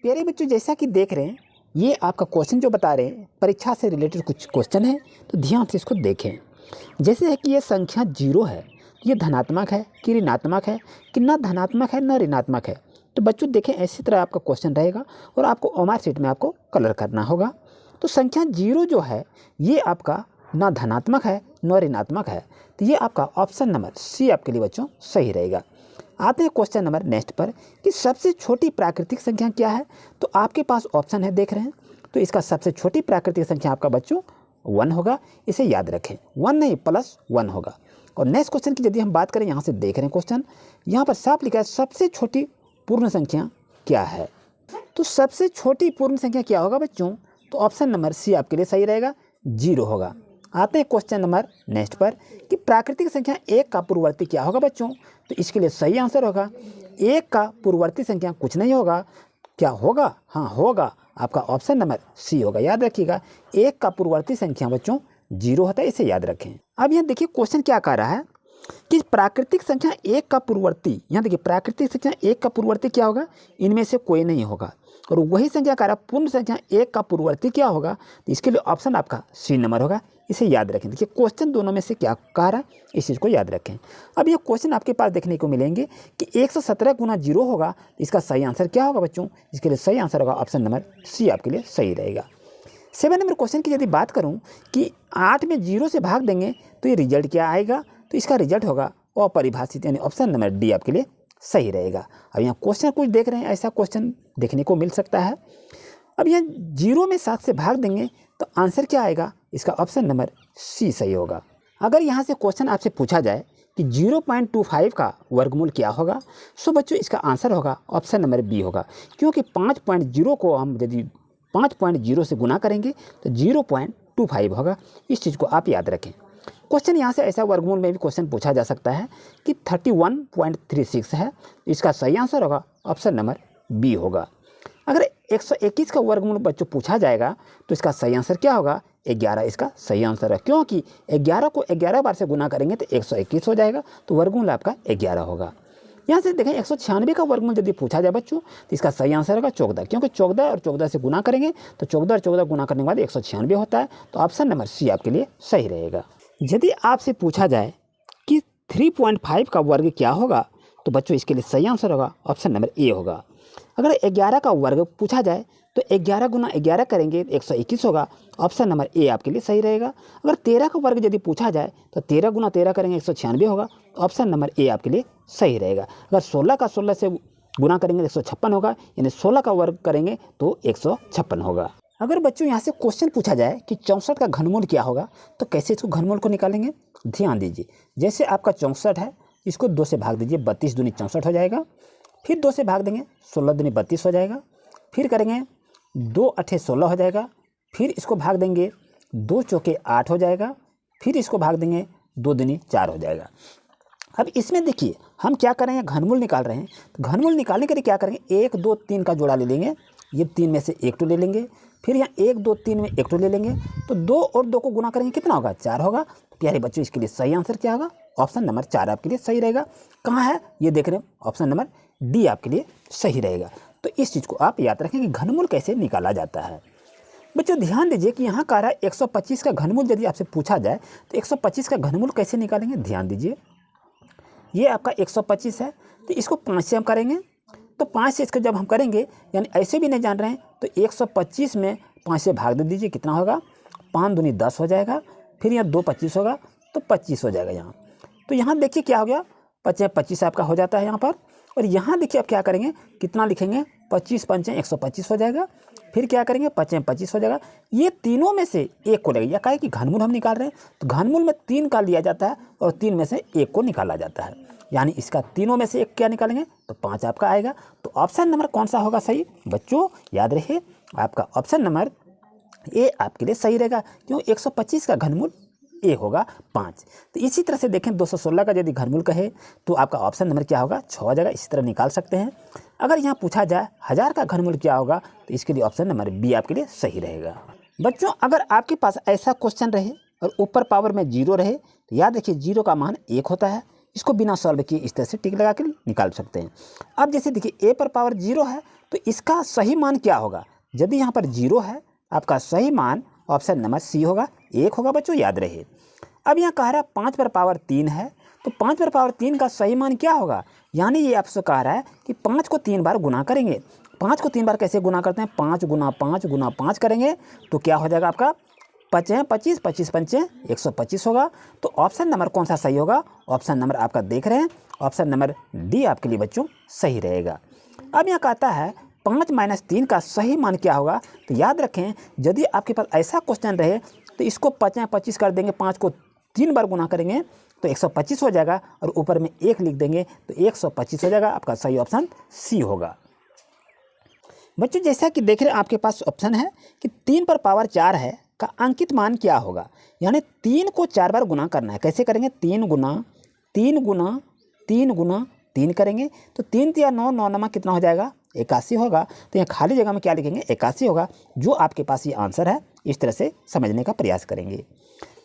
प्यारे बच्चों, जैसा कि देख रहे हैं ये आपका क्वेश्चन जो बता रहे हैं परीक्षा से रिलेटेड कुछ क्वेश्चन है, तो ध्यान से इसको देखें। जैसे है कि ये संख्या 0 है, ये धनात्मक है कि ऋणात्मक है, कि न धनात्मक है न ऋणात्मक है। तो बच्चों देखें, इसी तरह आपका क्वेश्चन रहेगा और आपको ओमार शीट में आपको कलर करना होगा। तो संख्या 0 जो है ये आपका न धनात्मक है न ऋणात्मक है, तो ये आपका ऑप्शन नंबर सी आपके लिए बच्चों सही रहेगा। आते हैं क्वेश्चन नंबर नेक्स्ट पर कि सबसे छोटी प्राकृतिक संख्या क्या है। तो आपके पास ऑप्शन है, देख रहे हैं। तो इसका सबसे छोटी प्राकृतिक संख्या आपका बच्चों 1 होगा, इसे याद रखें। 1 नहीं +1 होगा। और नेक्स्ट क्वेश्चन की यदि हम बात करें, यहाँ से देख रहे हैं क्वेश्चन, यहाँ पर साफ लिखा है सबसे छोटी पूर्ण संख्या क्या है। तो सबसे छोटी पूर्ण संख्या क्या होगा बच्चों, तो ऑप्शन नंबर सी आपके लिए सही रहेगा, 0 होगा। आते हैं क्वेश्चन नंबर नेक्स्ट पर कि प्राकृतिक संख्या 1 का पूर्ववर्ती क्या होगा बच्चों। तो इसके लिए सही आंसर होगा 1 का पूर्ववर्ती संख्या कुछ नहीं होगा। क्या होगा, हाँ होगा, आपका ऑप्शन नंबर सी होगा। याद रखिएगा 1 का पूर्ववर्ती संख्या बच्चों 0 होता है, इसे याद रखें। अब यहाँ देखिए क्वेश्चन क्या कह रहा है कि प्राकृतिक संख्या 1 का पूर्ववर्ती, यहाँ देखिए प्राकृतिक संख्या 1 का पूर्ववर्ती क्या होगा, इनमें से कोई नहीं होगा। और वही संख्या कह रहा है पूर्ण संख्या 1 का पूर्ववर्ती क्या होगा, तो इसके लिए ऑप्शन आपका सी नंबर होगा, इसे याद रखें। देखिए क्वेश्चन दोनों में से क्या कह रहा है, इस चीज़ को याद रखें। अब ये क्वेश्चन आपके पास देखने को मिलेंगे कि 117 गुना 0 होगा, इसका सही आंसर क्या होगा बच्चों, इसके लिए सही आंसर होगा ऑप्शन नंबर सी आपके लिए सही रहेगा। 7 नंबर क्वेश्चन की यदि बात करूं कि 8 में 0 से भाग देंगे तो ये रिजल्ट क्या आएगा, तो इसका रिजल्ट होगा अपरिभाषित, यानी ऑप्शन नंबर डी आपके लिए सही रहेगा। अब यहाँ क्वेश्चन कुछ देख रहे हैं, ऐसा क्वेश्चन देखने को मिल सकता है। अब यहाँ 0 में 7 से भाग देंगे तो आंसर क्या आएगा, इसका ऑप्शन नंबर सी सही होगा। अगर यहाँ से क्वेश्चन आपसे पूछा जाए कि 0.25 का वर्गमूल क्या होगा, सो बच्चों इसका आंसर होगा ऑप्शन नंबर बी होगा, क्योंकि 5.0 को हम यदि 5.0 से गुना करेंगे तो 0.25 होगा। इस चीज़ को आप याद रखें। क्वेश्चन यहाँ से ऐसा वर्गमूल में भी क्वेश्चन पूछा जा सकता है कि 31.36 है, इसका सही आंसर होगा ऑप्शन नंबर बी होगा। अगर 121 का वर्गमूल बच्चों पूछा जाएगा तो इसका सही आंसर क्या होगा, 11 इसका सही आंसर है, क्योंकि 11 को 11 बार से गुना करेंगे तो 121 हो जाएगा, तो वर्गमूल आपका 11 होगा। यहाँ से देखें 196 का वर्गमूल यदि पूछा जाए बच्चों तो इसका सही आंसर होगा 14, क्योंकि 14 और 14 से गुना करेंगे तो 14 और 14 गुना करने के बाद 196 होता है, तो ऑप्शन नंबर सी आपके लिए सही रहेगा। यदि आपसे पूछा जाए कि 3.5 का वर्ग क्या होगा, तो बच्चों इसके लिए सही आंसर होगा ऑप्शन नंबर ए होगा। अगर 11 का वर्ग पूछा जाए तो 11 गुना 11 करेंगे 121 होगा, ऑप्शन नंबर ए आपके लिए सही रहेगा। अगर 13 का वर्ग यदि पूछा जाए तो 13 गुना 13 करेंगे 196 होगा, ऑप्शन नंबर ए आपके लिए सही रहेगा। अगर 16 का 16 से गुना करेंगे 156 होगा, यानी 16 का वर्ग करेंगे तो 156 होगा। अगर बच्चों यहाँ से क्वेश्चन पूछा जाए कि 64 का घनमूल क्या होगा, तो कैसे इसको घनमूल को निकालेंगे, ध्यान दीजिए। जैसे आपका 64 है, इसको 2 से भाग दीजिए, 32 दूनी 64 हो जाएगा। फिर 2 से भाग देंगे, 16 दूनी 32 हो जाएगा। फिर करेंगे 2 अठे 16 हो जाएगा। फिर इसको भाग देंगे, 2 चौके 8 हो जाएगा। फिर इसको भाग देंगे, 2 दूनी 4 हो जाएगा। अब इसमें देखिए हम क्या करेंगे, घनमूल निकाल रहे हैं, तो घनमूल निकालने के लिए क्या करेंगे, 1 2 3 का जोड़ा ले लेंगे, ये 3 में से 1 ले लेंगे। फिर यहाँ 1 2 3 में 1 ले लेंगे, तो 2 और 2 को गुना करेंगे, कितना होगा, 4 होगा। तो प्यारे बच्चों इसके लिए सही आंसर क्या होगा, ऑप्शन नंबर 4 आपके लिए सही रहेगा। कहाँ है ये देख रहे हैं, ऑप्शन नंबर डी आपके लिए सही रहेगा। तो इस चीज़ को आप याद रखें कि घनमूल कैसे निकाला जाता है। बच्चों ध्यान दीजिए कि यहाँ कह रहा है 125 का घनमूल यदि आपसे पूछा जाए तो 125 का घनमूल कैसे निकालेंगे, ध्यान दीजिए। ये आपका 125 है, तो इसको 5 से हम करेंगे, तो 5 से इसको जब हम करेंगे, यानी ऐसे भी नहीं जान रहे हैं, तो 125 में 5 से भाग दे दीजिए, कितना होगा, 5 दूनी 10 हो जाएगा। फिर यहाँ 2 25 होगा, तो 25 हो जाएगा यहाँ। तो यहाँ देखिए क्या हो गया, 25 आपका हो जाता है यहाँ पर। और यहाँ देखिए आप क्या करेंगे, कितना लिखेंगे, 25 पंचे 125 हो जाएगा। फिर क्या करेंगे, 25 25 हो जाएगा। ये तीनों में से एक को लगेगा, क्या है कि घनमूल हम निकाल रहे हैं, तो घनमूल में 3 का लिया जाता है और 3 में से 1 को निकाला जाता है, यानी इसका तीनों में से 1 क्या निकालेंगे, तो 5 आपका आएगा। तो ऑप्शन नंबर कौन सा होगा सही, बच्चों याद रहिए आपका ऑप्शन नंबर ए आपके लिए सही रहेगा, क्यों 125 का घनमूल ए होगा 5। तो इसी तरह से देखें 216 का यदि घनमूल कहे तो आपका ऑप्शन नंबर क्या होगा, 6 हो जाएगा। इसी तरह निकाल सकते हैं। अगर यहाँ पूछा जाए 1000 का घनमूल क्या होगा, तो इसके लिए ऑप्शन नंबर बी आपके लिए सही रहेगा। बच्चों अगर आपके पास ऐसा क्वेश्चन रहे और ऊपर पावर में 0 रहे, तो याद रखिए 0 का मान 1 होता है। इसको बिना सॉल्व किए इस तरह से टिक लगा के निकाल सकते हैं। अब जैसे देखिए ए पर पावर 0 है, तो इसका सही मान क्या होगा? यदि यहाँ पर 0 है, आपका सही मान ऑप्शन नंबर सी होगा, 1 होगा बच्चों, याद रहे। अब यहाँ कह रहा है 5 पर पावर 3 है, तो 5 पर पावर 3 का सही मान क्या होगा? यानी ये आपसे कह रहा है कि 5 को 3 बार गुना करेंगे। 5 को 3 बार कैसे गुना करते हैं? 5 गुना 5 गुना 5 करेंगे तो क्या हो जाएगा आपका 5 25 25 5 125 होगा। तो ऑप्शन नंबर कौन सा सही होगा? ऑप्शन नंबर आपका देख रहे हैं, ऑप्शन नंबर डी आपके लिए बच्चों सही रहेगा। अब यहाँ कहता है 5 - 3 का सही मान क्या होगा? तो याद रखें, यदि आपके पास ऐसा क्वेश्चन रहे तो इसको 5 25 कर देंगे, 5 को 3 बार गुना करेंगे तो 125 हो जाएगा और ऊपर में 1 लिख देंगे तो 125 हो जाएगा। आपका सही ऑप्शन सी होगा। बच्चों जैसा कि देख रहे हैं आपके पास ऑप्शन है कि 3 पर पावर 4 है का अंकित मान क्या होगा? यानी 3 को 4 बार गुना करना है। कैसे करेंगे? 3 गुना 3 गुना 3 गुना 3 करेंगे तो 3 या 9 9 नमा कितना हो जाएगा? 81 होगा। तो यहाँ खाली जगह में क्या लिखेंगे? 81 होगा। जो आपके पास ये आंसर है, इस तरह से समझने का प्रयास करेंगे।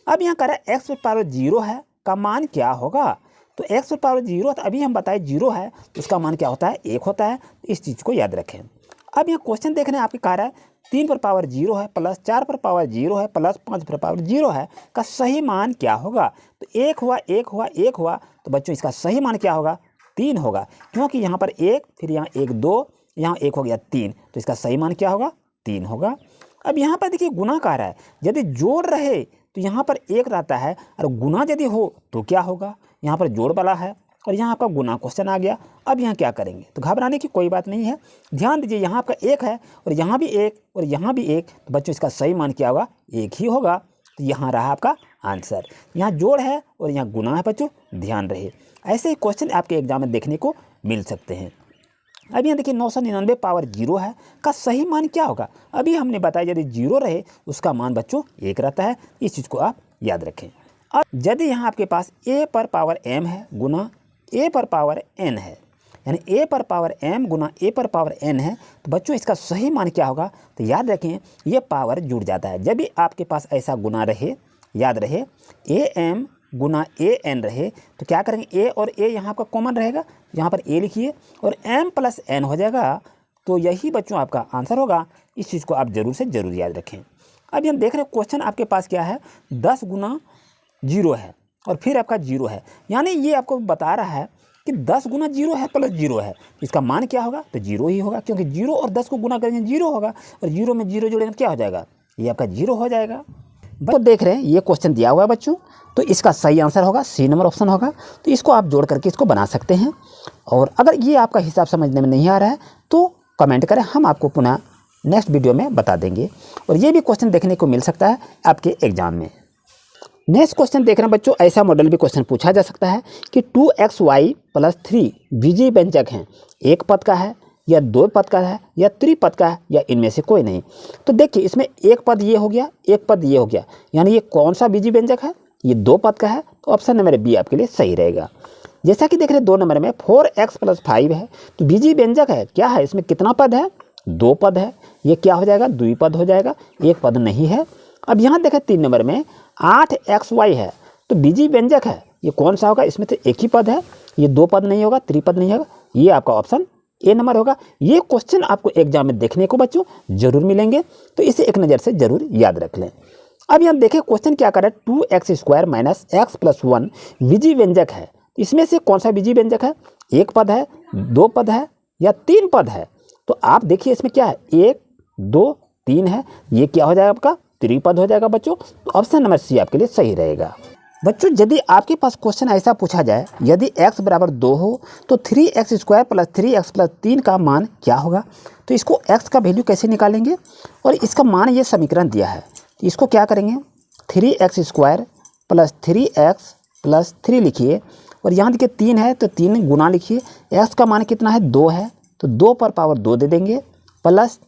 अब यहाँ कह रहा है x पर पावर 0 है का मान क्या होगा? तो x पर पावर 0 तो अभी हम बताए 0 है तो उसका मान क्या होता है? 1 होता है। इस चीज़ को याद रखें। अब यहाँ क्वेश्चन देख रहे हैं आपके कह रहा है 3 पर पावर 0 है प्लस 4 पर पावर 0 है प्लस 5 पर पावर 0 है का सही मान क्या होगा? तो 1 हुआ 1 हुआ 1 हुआ, तो बच्चों इसका सही मान क्या होगा? 3 होगा, क्योंकि यहाँ पर 1, फिर यहाँ 1 2, यहाँ 1 हो गया 3, तो इसका सही मान क्या होगा? 3 होगा। अब यहाँ पर देखिए गुना कह रहा है, यदि जोड़ रहे तो यहाँ पर 1 रहता है और गुना यदि हो तो क्या होगा? यहाँ पर जोड़ वाला है और यहाँ आपका गुना क्वेश्चन आ गया। अब यहाँ क्या करेंगे? तो घबराने की कोई बात नहीं है। ध्यान दीजिए, यहाँ आपका 1 है और यहाँ भी 1 और यहाँ भी 1, तो बच्चों इसका सही मान क्या होगा? 1 ही होगा। तो यहाँ रहा आपका आंसर। यहाँ जोड़ है और यहाँ गुना है बच्चों, ध्यान रहे। ऐसे ही क्वेश्चन आपके एग्जाम में देखने को मिल सकते हैं। अब यहाँ देखिए 999 पावर 0 है का सही मान क्या होगा? अभी हमने बताया यदि 0 रहे उसका मान बच्चों 1 रहता है। इस चीज़ को आप याद रखें। अब यदि यहाँ आपके पास a पर पावर m है गुना a पर पावर n है, यानी a पर पावर m गुना a पर पावर n है, तो बच्चों इसका सही मान क्या होगा? तो याद रखें, ये पावर जुड़ जाता है। जब भी आपके पास ऐसा गुना रहे, याद रहे am गुना an रहे तो क्या करेंगे? a और a यहाँ आपका कॉमन रहेगा, यहाँ पर a लिखिए और m प्लस n हो जाएगा। तो यही बच्चों आपका आंसर होगा। इस चीज़ को आप जरूर से ज़रूर याद रखें। अब हम देख रहे हैं क्वेश्चन आपके पास क्या है? 10 गुना 0 है और फिर आपका 0 है, यानी ये आपको बता रहा है कि 10 गुना 0 है प्लस 0 है, इसका मान क्या होगा? तो 0 ही होगा, क्योंकि 0 और 10 को गुना करेंगे 0 होगा और 0 में 0 जोड़ेंगे क्या हो जाएगा? ये आपका 0 हो जाएगा। तो देख रहे हैं ये क्वेश्चन दिया हुआ है बच्चों, तो इसका सही आंसर होगा सी नंबर ऑप्शन होगा। तो इसको आप जोड़ करके इसको बना सकते हैं। और अगर ये आपका हिसाब समझने में नहीं आ रहा है तो कमेंट करें, हम आपको पुनः नेक्स्ट वीडियो में बता देंगे। और ये भी क्वेश्चन देखने को मिल सकता है आपके एग्जाम में। नेक्स्ट क्वेश्चन देख रहे हैं बच्चों, ऐसा मॉडल भी क्वेश्चन पूछा जा सकता है कि 2xy + 3 बीजीय व्यंजक हैं, एक पद का है या 2 पद का है या त्रिपद का है या इनमें से कोई नहीं। तो देखिए इसमें एक पद ये हो गया, एक पद ये हो गया, यानी ये कौन सा बीजीय व्यंजक है? ये 2 पद का है। तो ऑप्शन नंबर बी आपके लिए सही रहेगा। जैसा कि देख रहे हैं 2 नंबर में 4x + 5 है, तो बीजीय व्यंजक है, क्या है? इसमें कितना पद है? 2 पद है। ये क्या हो जाएगा? द्विपद हो जाएगा, एक पद नहीं है। अब यहाँ देखें 3 नंबर में 8xy है, तो बीजीय व्यंजक है, ये कौन सा होगा? इसमें तो एक ही पद है, ये 2 पद नहीं होगा, त्रिपद नहीं होगा। ये आपका ऑप्शन ए नंबर होगा। ये क्वेश्चन आपको एग्जाम में देखने को बच्चों जरूर मिलेंगे, तो इसे एक नज़र से जरूर याद रख लें। अब यहाँ देखें क्वेश्चन क्या कर रहा है? 2x² - x + 1 बीजीय व्यंजक है, इसमें से कौन सा बीजीय व्यंजक है? एक पद है, 2 पद है या 3 पद है? तो आप देखिए इसमें क्या है? 1 2 3 है, ये क्या हो जाएगा? आपका त्रिपद हो जाएगा बच्चों। तो ऑप्शन नंबर सी आपके लिए सही रहेगा। बच्चों यदि आपके पास क्वेश्चन ऐसा पूछा जाए, यदि x = 2 हो तो 3x² + 3x + 3 का मान क्या होगा? तो इसको x का वैल्यू कैसे निकालेंगे और इसका मान ये समीकरण दिया है, तो इसको क्या करेंगे? 3x² + 3x + 3 लिखिए और यहाँ देखिए 3 है तो 3 गुना लिखिए। x का मान कितना है? 2 है, तो 2 पर पावर 2 दे देंगे प्लस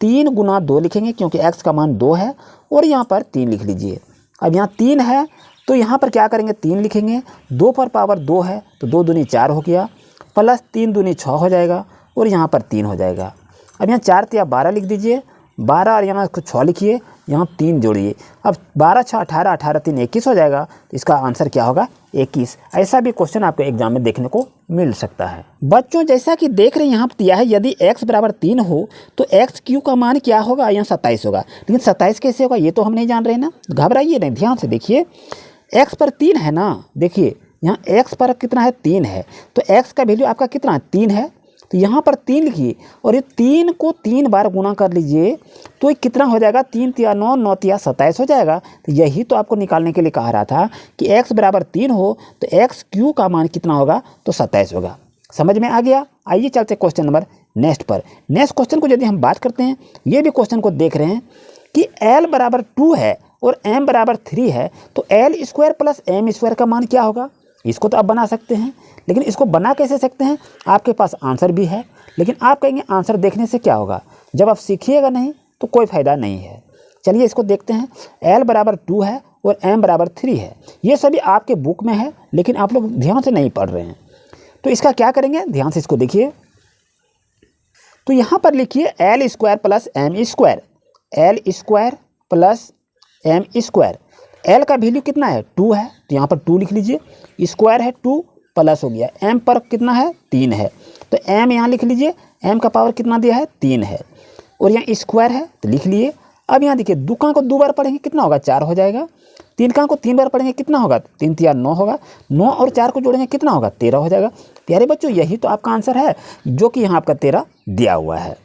3 गुना 2 लिखेंगे, क्योंकि x का मान 2 है और यहाँ पर 3 लिख लीजिए। अब यहाँ 3 है तो यहाँ पर क्या करेंगे? 3 लिखेंगे, 2 पर पावर 2 है तो 2 दूनी 4 हो गया, प्लस 3 दूनी 6 हो जाएगा और यहाँ पर 3 हो जाएगा। अब यहाँ 4 × 12 लिख दीजिए 12 और यहाँ कुछ 6 लिखिए, यहाँ 3 जोड़िए। अब 12 6 18, 18 3 21 हो जाएगा। तो इसका आंसर क्या होगा? 21। ऐसा भी क्वेश्चन आपको एग्जाम में देखने को मिल सकता है। बच्चों जैसा कि देख रहे हैं यहाँ पर दिया है, यदि x बराबर 3 हो तो एक्स क्यू का मान क्या होगा? यहाँ 27 होगा। लेकिन 27 कैसे होगा ये तो हम नहीं जान रहे ना, घबराइए नहीं, ध्यान से देखिए। x पर 3 है ना, देखिए यहाँ x पर कितना है? 3 है। तो x का वैल्यू आपका कितना है? 3 है। तो यहाँ पर 3 लिखिए और ये 3 को 3 बार गुना कर लीजिए तो ये कितना हो जाएगा? 3 तिया 9, 9 तिया 27 हो जाएगा। तो यही तो आपको निकालने के लिए कहा रहा था कि x बराबर 3 हो तो एक्स क्यू का मान कितना होगा? तो 27 होगा। समझ में आ गया? आइए चलते क्वेश्चन नंबर नेक्स्ट पर। नेक्स्ट क्वेश्चन को यदि हम बात करते हैं, ये भी क्वेश्चन को देख रहे हैं कि l बराबर 2 है और m बराबर 3 है तो l square plus m square का मान क्या होगा? इसको तो आप बना सकते हैं, लेकिन इसको बना कैसे सकते हैं? आपके पास आंसर भी है, लेकिन आप कहेंगे आंसर देखने से क्या होगा? जब आप सीखिएगा नहीं तो कोई फ़ायदा नहीं है। चलिए इसको देखते हैं। l बराबर 2 है और m बराबर 3 है। ये सभी आपके बुक में है, लेकिन आप लोग ध्यान से नहीं पढ़ रहे हैं। तो इसका क्या करेंगे? ध्यान से इसको देखिए। तो यहाँ पर लिखिए l square plus m square, l square plus m square. l का वैल्यू कितना है? 2 है, तो यहाँ पर 2 लिख लीजिए। स्क्वायर है 2 प्लस हो गया, m पर कितना है? 3 है, तो m यहाँ लिख लीजिए। m का पावर कितना दिया है? 3 है और यहाँ स्क्वायर है तो लिख लिए। अब यहाँ देखिए, 2 का को 2 बार पढ़ेंगे कितना होगा? 4 हो जाएगा। 3 का को 3 बार पढ़ेंगे कितना होगा? 3 तिया 9 होगा। 9 और 4 को जोड़ेंगे कितना होगा? 13 हो जाएगा। प्यारे बच्चों यही तो आपका आंसर है, जो कि यहाँ आपका 13 दिया हुआ है।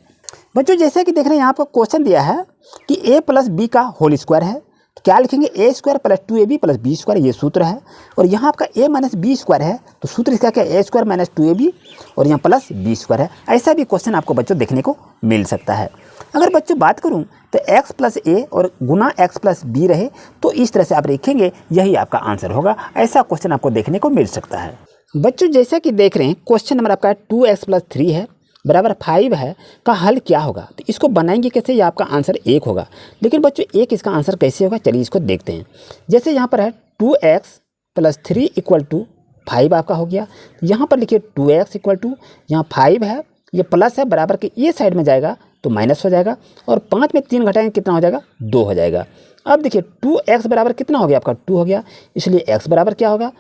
बच्चों जैसे कि देख रहे हैं यहाँ पर क्वेश्चन दिया है कि a प्लस बी का होल स्क्वायर है, तो क्या लिखेंगे? A square plus 2ab plus B square, ये सूत्र है। और यहाँ आपका a माइनस बी स्क्वायर है, तो सूत्र इसका क्या? ए स्क्वायर माइनस 2ab और यहाँ प्लस बी स्क्वायर है। ऐसा भी क्वेश्चन आपको बच्चों देखने को मिल सकता है। अगर बच्चों बात करूँ तो x प्लस ए और गुना x प्लस बी रहे तो इस तरह से आप लिखेंगे, यही आपका आंसर होगा। ऐसा क्वेश्चन आपको देखने को मिल सकता है। बच्चों जैसा कि देख रहे हैं क्वेश्चन नंबर आपका 2x प्लस 3 है बराबर 5 है का हल क्या होगा? तो इसको बनाएंगे कैसे? ये आपका आंसर 1 होगा। लेकिन बच्चों 1 इसका आंसर कैसे होगा? चलिए इसको देखते हैं। जैसे यहाँ पर है 2x प्लस 3 इक्वल टू 5 आपका हो गया। यहाँ पर लिखिए 2x इक्वल टू, यहाँ 5 है, ये प्लस है, बराबर के ये साइड में जाएगा तो माइनस हो जाएगा और 5 में 3 घटाएंगे कितना हो जाएगा? 2 हो जाएगा। अब देखिए 2x बराबर कितना हो गया? आपका 2 हो गया, इसलिए x बराबर क्या होगा?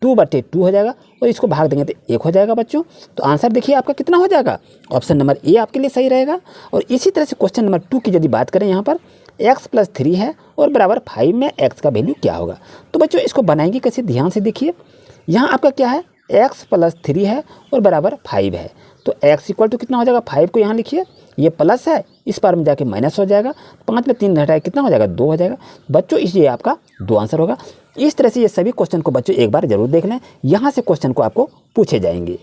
2/2 हो जाएगा और इसको भाग देंगे तो 1 हो जाएगा बच्चों। तो आंसर देखिए आपका कितना हो जाएगा? ऑप्शन नंबर ए आपके लिए सही रहेगा। और इसी तरह से क्वेश्चन नंबर 2 की यदि बात करें, यहाँ पर x प्लस 3 है और बराबर 5 में x का वैल्यू क्या होगा? तो बच्चों इसको बनाएंगे कैसे? ध्यान से देखिए। यहाँ आपका क्या है? x प्लस 3 है और बराबर 5 है, तो x इक्वल टू कितना हो जाएगा? 5 को यहाँ लिखिए, ये प्लस है, इस पार में जाके माइनस हो जाएगा। 5 में 3 घटाए कितना हो जाएगा? 2 हो जाएगा बच्चों। इसलिए आपका 2 आंसर होगा। इस तरह से ये सभी क्वेश्चन को बच्चों एक बार जरूर देख लें, यहाँ से क्वेश्चन को आपको पूछे जाएंगे।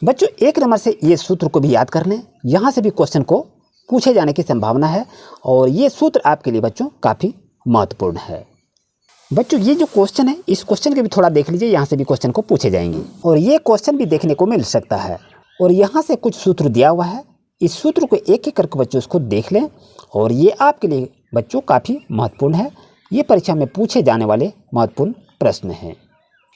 बच्चों 1 नंबर से ये सूत्र को भी याद कर लें, यहाँ से भी क्वेश्चन को पूछे जाने की संभावना है और ये सूत्र आपके लिए बच्चों काफ़ी महत्वपूर्ण है। बच्चों ये जो क्वेश्चन है, इस क्वेश्चन के भी थोड़ा देख लीजिए, यहाँ से भी क्वेश्चन को पूछे जाएंगे और ये क्वेश्चन भी देखने को मिल सकता है। और यहाँ से कुछ सूत्र दिया हुआ है, इस सूत्र को एक एक करके बच्चों उसको देख लें और ये आपके लिए बच्चों काफ़ी महत्वपूर्ण है। ये परीक्षा में पूछे जाने वाले महत्वपूर्ण प्रश्न हैं।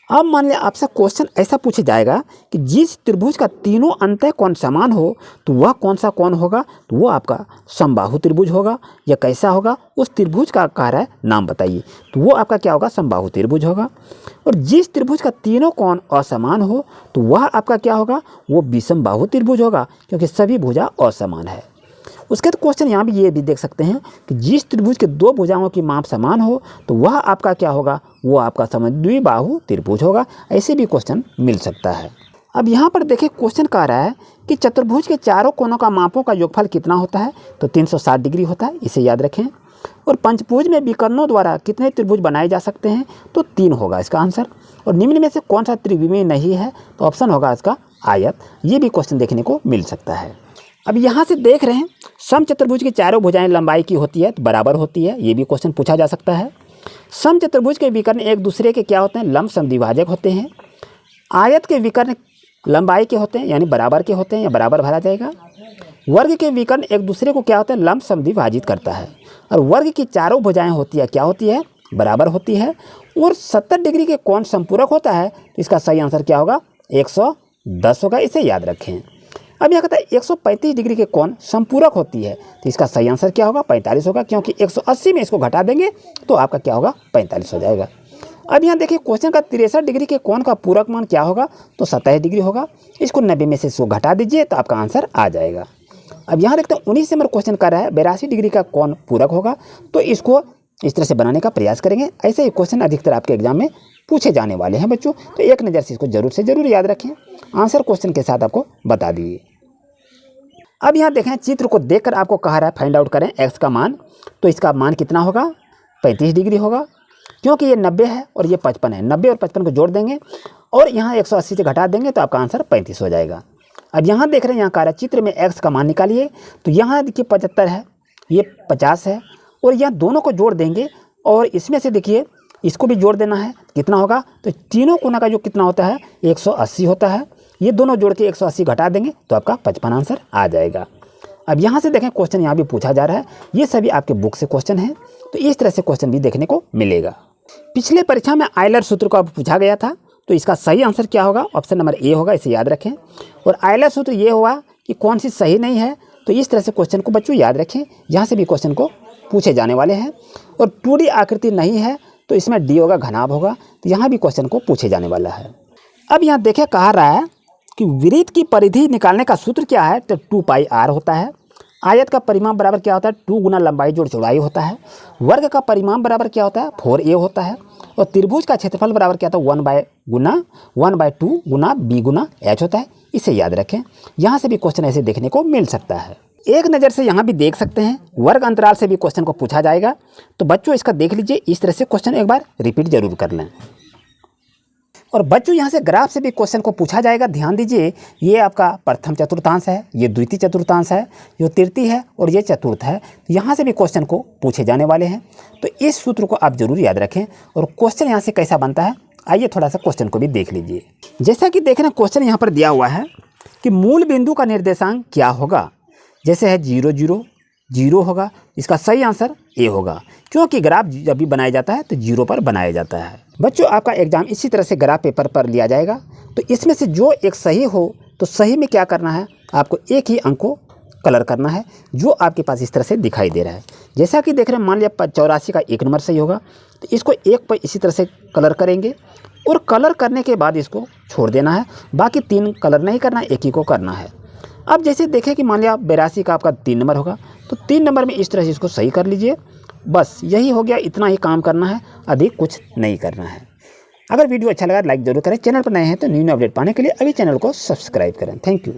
अब मान लिया आपसे क्वेश्चन ऐसा पूछा जाएगा कि जिस त्रिभुज का तीनों अंतः कोण समान हो तो वह कौन सा कोण होगा? तो वो आपका समबाहु त्रिभुज होगा या कैसा होगा? उस त्रिभुज का कह है नाम बताइए, तो वो आपका क्या होगा? समबाहु त्रिभुज होगा। और जिस त्रिभुज का तीनों कोण असमान हो तो वह आपका क्या होगा? वो विषमबाहु त्रिभुज होगा, क्योंकि सभी भुजा असमान है। उसके बाद क्वेश्चन यहाँ भी ये भी देख सकते हैं कि जिस त्रिभुज के 2 भुजाओं की माप समान हो तो वह आपका क्या होगा? वो आपका द्विबाहु त्रिभुज होगा। ऐसे भी क्वेश्चन मिल सकता है। अब यहाँ पर देखिए क्वेश्चन कह रहा है कि चतुर्भुज के चारों कोनों का मापों का योगफल कितना होता है? तो 360 डिग्री होता है, इसे याद रखें। और पंचभुज में विकर्णों द्वारा कितने त्रिभुज बनाए जा सकते हैं? तो 3 होगा इसका आंसर। और निम्न में से कौन सा त्रिविमीय नहीं है? तो ऑप्शन होगा इसका आयत। ये भी क्वेश्चन देखने को मिल सकता है। अब यहाँ से देख रहे हैं समचतुर्भुज की चारों भुजाएं लंबाई की होती है तो बराबर होती है, ये भी क्वेश्चन पूछा जा सकता है। समचतुर्भुज के विकर्ण एक दूसरे के क्या होते हैं? लंब समद्विभाजक होते हैं। आयत के विकर्ण लंबाई के होते हैं यानी बराबर के होते हैं, या बराबर भरा जाएगा। वर्ग के विकर्ण एक दूसरे को क्या होते हैं? लंब समद्विभाजित करता है। और वर्ग की चारों भुजाएं होती है क्या होती है? बराबर होती है। और 70 डिग्री के कोण संपूरक होता है, तो इसका सही आंसर क्या होगा? 110 होगा, इसे याद रखें। अब यहाँ कहता है 135 डिग्री के कोण संपूरक होती है, तो इसका सही आंसर क्या होगा 45 होगा, क्योंकि 180 में इसको घटा देंगे तो आपका क्या होगा 45 हो जाएगा। अब यहाँ देखिए क्वेश्चन का 63 डिग्री के कोण का पूरक मान क्या होगा, तो 27 डिग्री होगा। इसको 90 में से इसको घटा दीजिए तो आपका आंसर आ जाएगा। अब यहाँ देखते हैं 19 नंबर क्वेश्चन कर रहा है 82 डिग्री का कोण पूरक होगा, तो इसको इस तरह से बनाने का प्रयास करेंगे। ऐसे ही क्वेश्चन अधिकतर आपके एग्जाम में पूछे जाने वाले हैं बच्चों, तो एक नज़र से इसको जरूर से जरूर याद रखें। आंसर क्वेश्चन के साथ आपको बता दिए। अब यहाँ देखें चित्र को देखकर आपको कहा रहा है फाइंड आउट करें x का मान, तो इसका मान कितना होगा 35 डिग्री होगा, क्योंकि ये 90 है और ये 55 है। 90 और 55 को जोड़ देंगे और यहाँ 180 से घटा देंगे तो आपका आंसर 35 हो जाएगा। अब यहाँ देख रहे हैं यहाँ कहा रहा है चित्र में x का मान निकालिए, तो यहाँ देखिए 75 है, ये 50 है और यहाँ दोनों को जोड़ देंगे और इसमें से देखिए इसको भी जोड़ देना है, कितना होगा, तो तीनों कोना का जो कितना होता है 180 होता है। ये दोनों जोड़ के 180 घटा देंगे तो आपका 55 आंसर आ जाएगा। अब यहाँ से देखें क्वेश्चन यहाँ भी पूछा जा रहा है, ये सभी आपके बुक से क्वेश्चन हैं, तो इस तरह से क्वेश्चन भी देखने को मिलेगा। पिछले परीक्षा में आयलर सूत्र को अब पूछा गया था, तो इसका सही आंसर क्या होगा, ऑप्शन नंबर ए होगा, इसे याद रखें। और आयलर सूत्र ये हुआ कि कौन सी सही नहीं है, तो इस तरह से क्वेश्चन को बच्चों याद रखें, यहाँ से भी क्वेश्चन को पूछे जाने वाले हैं। और 2D आकृति नहीं है तो इसमें डी होगा, घनाभ होगा, तो यहाँ भी क्वेश्चन को पूछे जाने वाला है। अब यहाँ देखें कहा रहा है कि वृत्त की परिधि निकालने का सूत्र क्या है, तो 2πr होता है। आयत का परिमाप बराबर क्या होता है 2 गुना लंबाई जोड़ चौड़ाई होता है। वर्ग का परिमाप बराबर क्या होता है 4a होता है। और त्रिभुज का क्षेत्रफल बराबर क्या होता है 1/2 गुना b गुना h होता है। इसे याद रखें, यहाँ से भी क्वेश्चन ऐसे देखने को मिल सकता है। एक नज़र से यहाँ भी देख सकते हैं, वर्ग अंतराल से भी क्वेश्चन को पूछा जाएगा, तो बच्चों इसका देख लीजिए, इस तरह से क्वेश्चन एक बार रिपीट जरूर कर लें। और बच्चों यहाँ से ग्राफ से भी क्वेश्चन को पूछा जाएगा, ध्यान दीजिए, ये आपका प्रथम चतुर्थांश है, ये द्वितीय चतुर्थांश है, ये तृतीय है और ये चतुर्थ है। तो यहाँ से भी क्वेश्चन को पूछे जाने वाले हैं, तो इस सूत्र को आप जरूर याद रखें। और क्वेश्चन यहाँ से कैसा बनता है, आइए थोड़ा सा क्वेश्चन को भी देख लीजिए। जैसा कि देख रहे हैं क्वेश्चन यहाँ पर दिया हुआ है कि मूल बिंदु का निर्देशांक क्या होगा, जैसे है 0 0 0 होगा, इसका सही आंसर ए होगा, क्योंकि ग्राफ जब भी बनाया जाता है तो 0 पर बनाया जाता है। बच्चों आपका एग्जाम इसी तरह से ग्राफ पेपर पर लिया जाएगा, तो इसमें से जो एक सही हो, तो सही में क्या करना है, आपको एक ही अंक को कलर करना है जो आपके पास इस तरह से दिखाई दे रहा है। जैसा कि देख रहे हैं, मान लिया 84 का 1 नंबर सही होगा, तो इसको 1 पर इसी तरह से कलर करेंगे और कलर करने के बाद इसको छोड़ देना है, बाकी 3 कलर नहीं करना, एक ही को करना है। अब जैसे देखें कि मान लिया 82 का आपका 3 नंबर होगा, तो 3 नंबर में इस तरह से इसको सही कर लीजिए, बस यही हो गया, इतना ही काम करना है, अधिक कुछ नहीं करना है। अगर वीडियो अच्छा लगा लाइक जरूर करें, चैनल पर नए हैं तो न्यू अपडेट पाने के लिए अभी चैनल को सब्सक्राइब करें। Thank you.